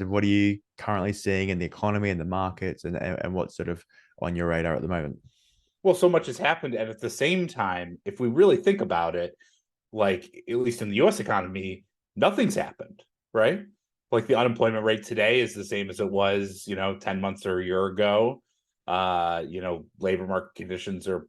What are you currently seeing in the economy and the markets, and what's sort of on your radar at the moment? Well, so much has happened, and at the same time, if we really think about it, like at least in the US economy, nothing's happened, right? Like the unemployment rate today is the same as it was, 10 months or a year ago. Labor market conditions are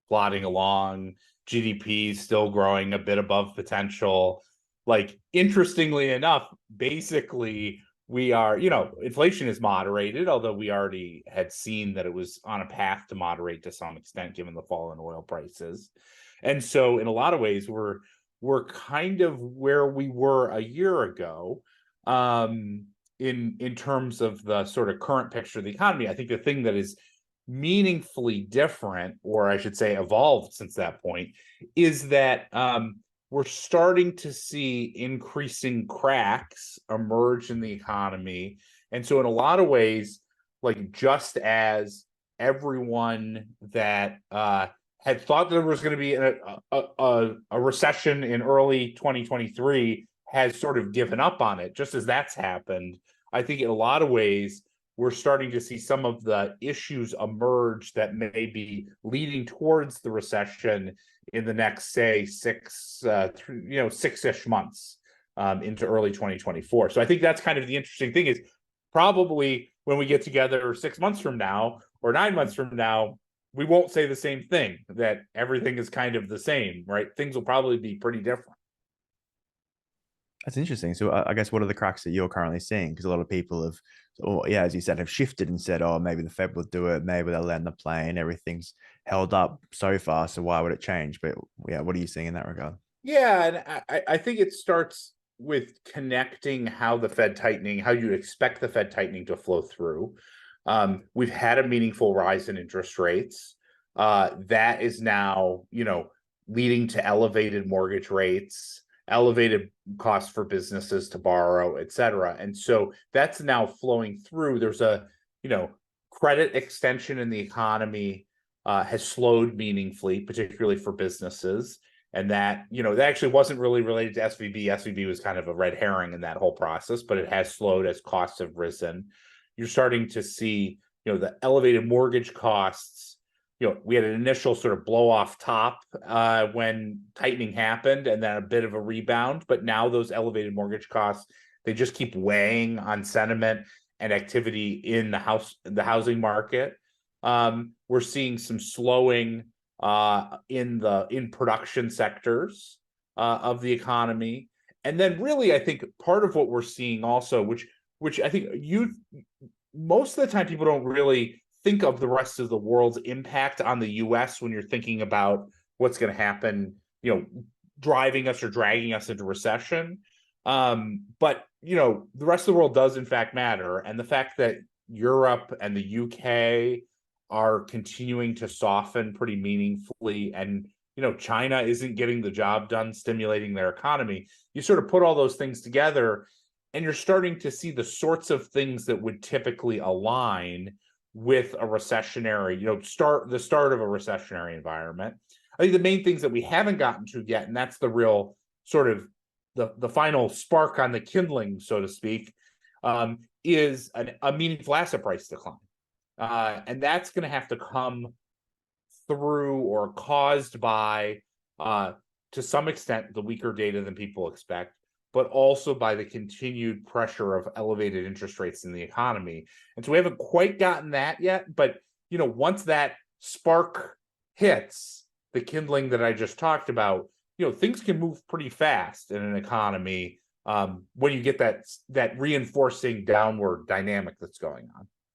plodding along. GDP is still growing a bit above potential. Like, interestingly enough, basically, we are, inflation is moderated, although we already had seen that it was on a path to moderate to some extent given the fall in oil prices. And so in a lot of ways, we're kind of where we were a year ago, in terms of the sort of current picture of the economy. I think the thing that is meaningfully different, or I should say evolved since that point, is that we're starting to see increasing cracks emerge in the economy. And so in a lot of ways, like, just as everyone that had thought there was going to be a recession in early 2023 has sort of given up on it, just as that's happened, I think in a lot of ways we're starting to see some of the issues emerge that may be leading towards the recession in the next, say, six-ish months, into early 2024. So I think that's kind of the interesting thing, is probably when we get together 6 months from now or 9 months from now, we won't say the same thing, that everything is kind of the same, right? Things will probably be pretty different. That's interesting. So I guess what are the cracks that you're currently seeing? Because a lot of people have, or yeah, as you said, have shifted and said, oh, maybe the Fed will do it, maybe they'll land the plane. Everything's held up so far, so why would it change? But yeah, what are you seeing in that regard? Yeah, and I think it starts with connecting how the Fed tightening, how you expect the Fed tightening to flow through. We've had a meaningful rise in interest rates. That is now, leading to elevated mortgage rates, elevated costs for businesses to borrow, et cetera. And so that's now flowing through. There's a, credit extension in the economy has slowed meaningfully, particularly for businesses. And that, that actually wasn't really related to SVB. SVB was kind of a red herring in that whole process, but it has slowed as costs have risen. You're starting to see, the elevated mortgage costs. We had an initial sort of blow off top when tightening happened, and then a bit of a rebound. But now those elevated mortgage costs, they just keep weighing on sentiment and activity in the housing market. We're seeing some slowing in production sectors of the economy. And then really, I think part of what we're seeing also, which I think most of the time people don't really think of the rest of the world's impact on the US when you're thinking about what's going to happen, driving us or dragging us into recession. But the rest of the world does in fact matter. And the fact that Europe and the UK are continuing to soften pretty meaningfully, and China isn't getting the job done stimulating their economy. You sort of put all those things together, and you're starting to see the sorts of things that would typically align with a recessionary, the start of a recessionary environment. I think the main things that we haven't gotten to yet, and that's the real sort of the final spark on the kindling, so to speak, is a meaningful asset price decline. And that's going to have to come through or caused by, to some extent, the weaker data than people expect, but also by the continued pressure of elevated interest rates in the economy. And so we haven't quite gotten that yet. But, once that spark hits, the kindling that I just talked about, things can move pretty fast in an economy when you get that reinforcing downward dynamic that's going on.